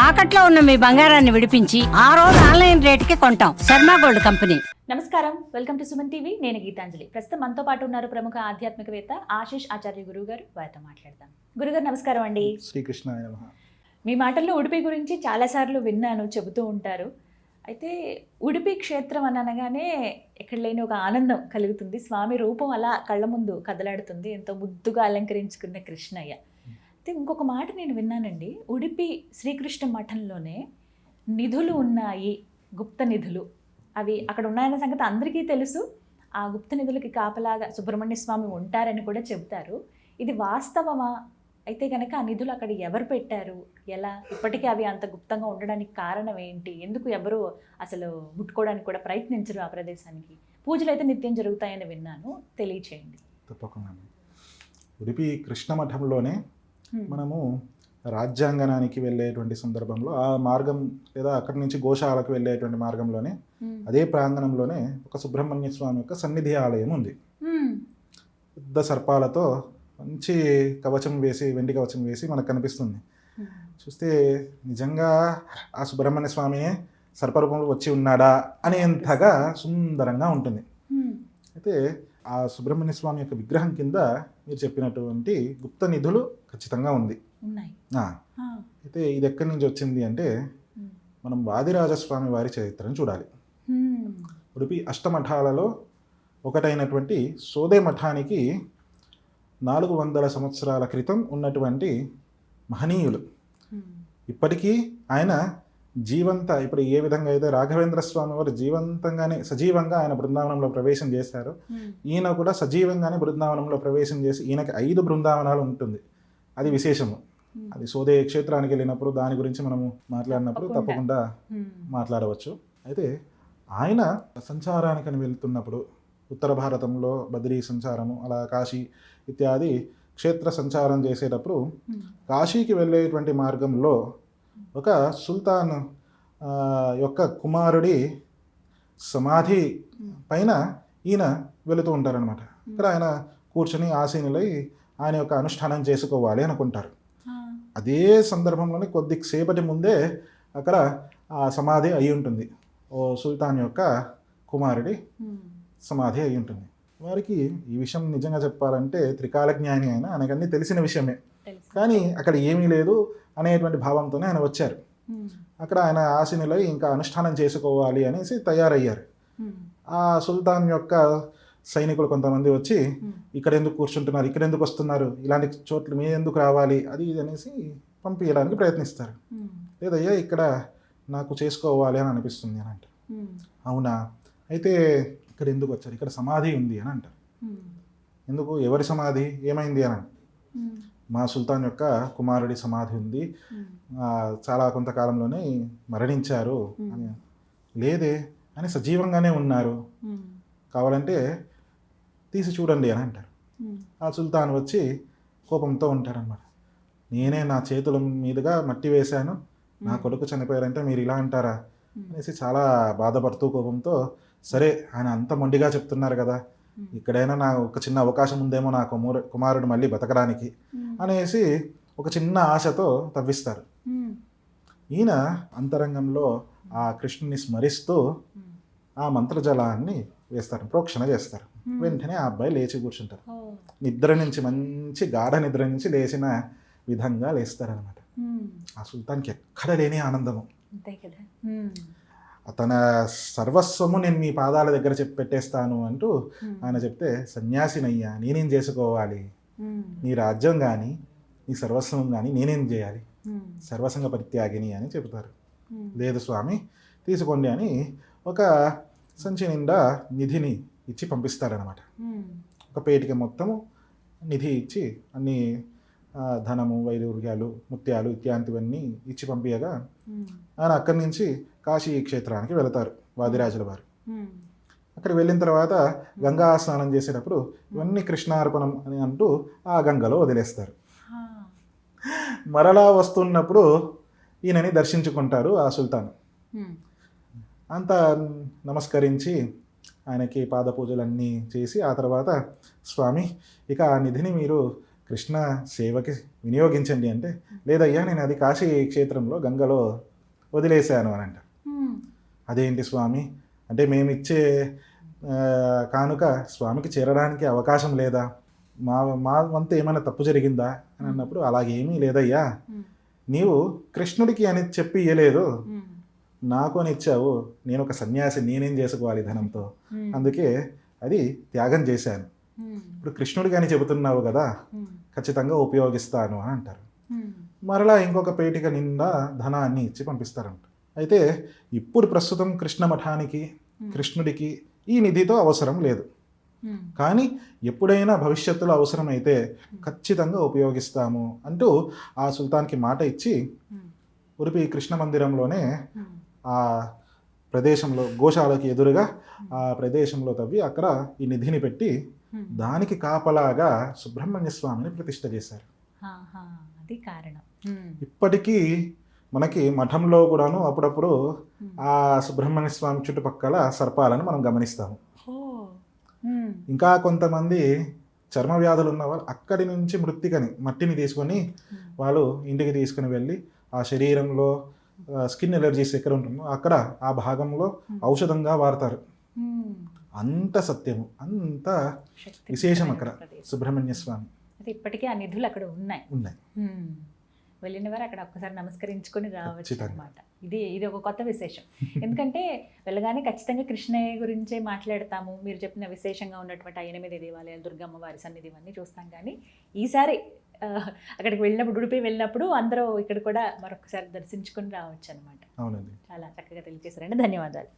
తాకట్లో ఉన్న మీ బంగారాన్ని విడిపించి ఆ రోజు ఆన్లైన్ రేటుకి కొంటాం. Sharma gold company. నమస్కారం, వెల్కమ్ టు సుమన్ టీవీ. నేను గీతాంజలి. ప్రస్తుతం మనతో పాటు ఉన్నారు ప్రముఖ ఆధ్యాత్మికవేత్త ఆశీష్ ఆచార్య గురువు గారు. వారితో మాట్లాడదాం. గురుగారు నమస్కారం అండి. శ్రీకృష్ణ. మీ మాటల్లో ఉడిపి గురించి చాలాసార్లు విన్నాను, చెబుతూ ఉంటారు. అయితే ఉడిపి క్షేత్రం అని అనగానే ఎక్కడ లేని ఒక ఆనందం కలుగుతుంది. స్వామి రూపం అలా కళ్ళ ముందు కదలాడుతుంది. ఎంతో ముద్దుగా అలంకరించుకున్న కృష్ణయ్య. అయితే ఇంకొక మాట నేను విన్నానండి, ఉడిపి శ్రీకృష్ణ మఠంలోనే నిధులు ఉన్నాయి, గుప్త నిధులు. అవి అక్కడ ఉన్నాయన్న సంగతి అందరికీ తెలుసు. ఆ గుప్త నిధులకి కాపలాగా సుబ్రహ్మణ్య స్వామి ఉంటారని కూడా చెబుతారు. ఇది వాస్తవమా? అయితే కనుక ఆ నిధులు అక్కడ ఎవరు పెట్టారు, ఎలా, ఇప్పటికీ అవి అంత గుప్తంగా ఉండడానికి కారణం ఏంటి, ఎందుకు ఎవరు అసలు ముట్టుకోవడానికి కూడా ప్రయత్నించరు ఆ ప్రదేశానికి? పూజలు అయితే నిత్యం జరుగుతాయని విన్నాను, తెలియచేయండి. తప్పకుండా. ఉడిపి కృష్ణ మఠంలోనే మనము రాజ్యాంగనానికి వెళ్ళేటువంటి సందర్భంలో ఆ మార్గం లేదా అక్కడి నుంచి గోశాలకు వెళ్ళేటువంటి మార్గంలోనే అదే ప్రాంగణంలోనే ఒక సుబ్రహ్మణ్య స్వామి యొక్క సన్నిధి ఆలయం ఉంది. పెద్ద సర్పాలతో మంచి కవచం వేసి, వెండి కవచం వేసి మనకు కనిపిస్తుంది. చూస్తే నిజంగా ఆ సుబ్రహ్మణ్య స్వామినే సర్పరూపంలో వచ్చి ఉన్నాడా అనేంతగా సుందరంగా ఉంటుంది. అయితే ఆ సుబ్రహ్మణ్య స్వామి యొక్క విగ్రహం కింద మీరు చెప్పినటువంటి గుప్త నిధులు ఖచ్చితంగా ఉంది. అయితే ఇది ఎక్కడి నుంచి వచ్చింది అంటే మనం వాదిరాజస్వామి వారి చరిత్రను చూడాలి. ఉడిపి అష్టమఠాలలో ఒకటైనటువంటి సోదే మఠానికి 400 సంవత్సరాల క్రితం ఉన్నటువంటి మహనీయులు. ఇప్పటికీ ఆయన ఇప్పుడు ఏ విధంగా అయితే రాఘవేంద్ర స్వామి వారు సజీవంగా ఆయన బృందావనంలో ప్రవేశం చేశారు, ఈయన కూడా సజీవంగానే బృందావనంలో ప్రవేశం చేసి ఈయనకి 5 బృందావనాలు ఉంటుంది. అది విశేషము. అది సోదే క్షేత్రానికి వెళ్ళినప్పుడు దాని గురించి మనము మాట్లాడినప్పుడు తప్పకుండా మాట్లాడవచ్చు. అయితే ఆయన సంచారానికని వెళ్తున్నప్పుడు ఉత్తర భారతంలో బద్రీ సంచారము, అలా కాశీ ఇత్యాది క్షేత్ర సంచారం చేసేటప్పుడు కాశీకి వెళ్ళేటువంటి మార్గంలో ఒక సుల్తాన్ యొక్క కుమారుడి సమాధి పైన ఈయన వెళుతూ ఉంటారనమాట. ఇక్కడ ఆయన కూర్చొని ఆసీనులై ఆయన యొక్క అనుష్ఠానం చేసుకోవాలి అనుకుంటారు. అదే సందర్భంలోనే కొద్దిసేపటి ముందే అక్కడ ఆ సమాధి అయి ఉంటుంది. ఓ సుల్తాన్ యొక్క కుమారుడి సమాధి అయి ఉంటుంది. వారికి ఈ విషయం నిజంగా చెప్పాలంటే త్రికాల జ్ఞాని అయినా ఆయనకన్నీ తెలిసిన విషయమే, కానీ అక్కడ ఏమీ లేదు అనేటువంటి భావంతోనే ఆయన వచ్చారు. అక్కడ ఆయన ఆశీనులై ఇంకా అనుష్ఠానం చేసుకోవాలి అనేసి తయారయ్యారు. ఆ సుల్తాన్ యొక్క సైనికులు కొంతమంది వచ్చి ఇక్కడ ఎందుకు కూర్చుంటున్నారు, ఇక్కడ ఎందుకు వస్తున్నారు, ఇలాంటి చోట్ల మీరు ఎందుకు రావాలి, అది ఇది అనేసి పంపించడానికి ప్రయత్నిస్తారు. లేదయ్యా ఇక్కడ నాకు చేసుకోవాలి అని అనిపిస్తుంది అని అంటారు. అవునా, అయితే ఇక్కడ ఎందుకు వచ్చారు, ఇక్కడ సమాధి ఉంది అని అంటారు. ఎందుకు, ఎవరి సమాధి, ఏమైంది అని అంటారు. మా సుల్తాన్ యొక్క కుమారుడి సమాధి ఉంది, చాలా కొంతకాలంలోనే మరణించారు అని. లేదే, అని సజీవంగానే ఉన్నారు, కావాలంటే తీసి చూడండి అని అంటారు. ఆ సుల్తాన్ వచ్చి కోపంతో ఉంటారనమాట. నేనే నా చేతుల మీదుగా మట్టి వేశాను, నా కొడుకు చనిపోయారంటే మీరు ఇలా అంటారా అనేసి చాలా బాధపడుతూ కోపంతో, సరే ఆయన అంత మొండిగా చెప్తున్నారు కదా, ఇక్కడైనా నా ఒక చిన్న అవకాశం ఉందేమో నా కుమారుడు మళ్ళీ బతకడానికి అనేసి ఒక చిన్న ఆశతో తవ్విస్తారు. ఈయన అంతరంగంలో ఆ కృష్ణుని స్మరిస్తూ ఆ మంత్రజలాన్ని వేస్తారు, ప్రోక్షణ చేస్తారు. వెంటనే ఆ అబ్బాయి లేచి కూర్చుంటారు. నిద్ర నుంచి, మంచి గాఢ నిద్ర నుంచి లేచిన విధంగా లేస్తారనమాట. ఆ సుల్తాన్కి ఎక్కడ లేని ఆనందము. తన సర్వస్వము నేను మీ పాదాల దగ్గర పెట్టేస్తాను అంటూ ఆయన చెప్తే, సన్యాసినయ్యా నేనేం చేసుకోవాలి, నీ రాజ్యం కానీ నీ సర్వస్వం కానీ నేనేం చేయాలి, సర్వసంగ పరిత్యాగిని అని చెబుతారు. లేదు స్వామి తీసుకోండి అని ఒక సంచి నిండా నిధిని ఇచ్చి పంపిస్తారనమాట. ఒక పేటిక మొత్తము నిధి ఇచ్చి అన్ని ధనము, వైడూర్యాలు, ముత్యాలు ఇత్యాంటివన్నీ ఇచ్చి పంపించగా ఆయన అక్కడి నుంచి కాశీ క్షేత్రానికి వెళతారు వాదిరాజుల వారు. అక్కడికి వెళ్ళిన తర్వాత గంగా స్నానం చేసేటప్పుడు ఇవన్నీ కృష్ణార్పణం అని అంటూ ఆ గంగలో వదిలేస్తారు. మరలా వస్తున్నప్పుడు ఈయనని దర్శించుకుంటారు ఆ సుల్తాన్. అంతా నమస్కరించి ఆయనకి పాద పూజలన్నీ చేసి ఆ తర్వాత, స్వామి ఇక ఆ నిధిని మీరు కృష్ణ సేవకి వినియోగించండి అంటే, లేదయ్యా నేను అది కాశీ క్షేత్రంలో గంగలో వదిలేశాను అని అంటారు. అదేంటి స్వామి, అంటే మేము ఇచ్చే కానుక స్వామికి చేరడానికి అవకాశం లేదా, మా మా వంతు ఏమైనా తప్పు జరిగిందా అని అన్నప్పుడు, అలాగేమీ లేదయ్యా, నీవు కృష్ణుడికి అని చెప్పి ఇయ్యలేదు, నాకు అని ఇచ్చావు, నేను ఒక సన్యాసి, నేనేం చేసుకోవాలి ధనంతో, అందుకే అది త్యాగం చేశాను. ఇప్పుడు కృష్ణుడికి అని చెబుతున్నావు కదా, ఖచ్చితంగా ఉపయోగిస్తాను అని అంటారు. మరలా ఇంకొక పేటిక నిండా ధనాన్ని ఇచ్చి పంపిస్తారంట. అయితే ఇప్పుడు ప్రస్తుతం కృష్ణ మఠానికి, కృష్ణుడికి ఈ నిధితో అవసరం లేదు, కానీ ఎప్పుడైనా భవిష్యత్తులో అవసరమైతే ఖచ్చితంగా ఉపయోగిస్తాము అంటూ ఆ సుల్తాన్కి మాట ఇచ్చి ఉడిపి కృష్ణ మందిరంలోనే ఆ ప్రదేశంలో గోశాలకి ఎదురుగా ఆ ప్రదేశంలో తవ్వి అక్కడ ఈ నిధిని పెట్టి దానికి కాపలాగా సుబ్రహ్మణ్య స్వామిని ప్రతిష్ఠ చేశారు. అది కారణం. ఇప్పటికీ మనకి మఠంలో కూడాను అప్పుడప్పుడు ఆ సుబ్రహ్మణ్య స్వామి చుట్టుపక్కల సర్పాలను మనం గమనిస్తాము. ఇంకా కొంతమంది చర్మ వ్యాధులు ఉన్న వాళ్ళు అక్కడి నుంచి మట్టిని తీసుకొని వాళ్ళు ఇంటికి తీసుకుని వెళ్ళి ఆ శరీరంలో స్కిన్ ఎలర్జీస్ ఎక్కడ ఉంటుందో అక్కడ ఆ భాగంలో ఔషధంగా వాడతారు. అంత సత్యము, అంత విశేషం అక్కడ సుబ్రహ్మణ్య స్వామి. ఇప్పటికీ ఆ నిధులు అక్కడ ఉన్నాయి. వెళ్ళిన వారు అక్కడ ఒక్కసారి నమస్కరించుకొని రావచ్చు అనమాట. ఇది ఒక కొత్త విశేషం. ఎందుకంటే వెళ్ళగానే ఖచ్చితంగా కృష్ణయ్య గురించే మాట్లాడతాము. మీరు చెప్పిన విశేషంగా ఉన్నటువంటి 8 దేవాలయాలు, దుర్గమ్మ వారి సన్నిధి ఇవన్నీ చూస్తాం. కానీ ఈసారి అక్కడికి వెళ్ళినప్పుడు, ఉడిపి వెళ్ళినప్పుడు అందరూ ఇక్కడ కూడా మరొకసారి దర్శించుకొని రావచ్చు అనమాట. అవునండి, చాలా చక్కగా తెలియజేశారండి. ధన్యవాదాలు.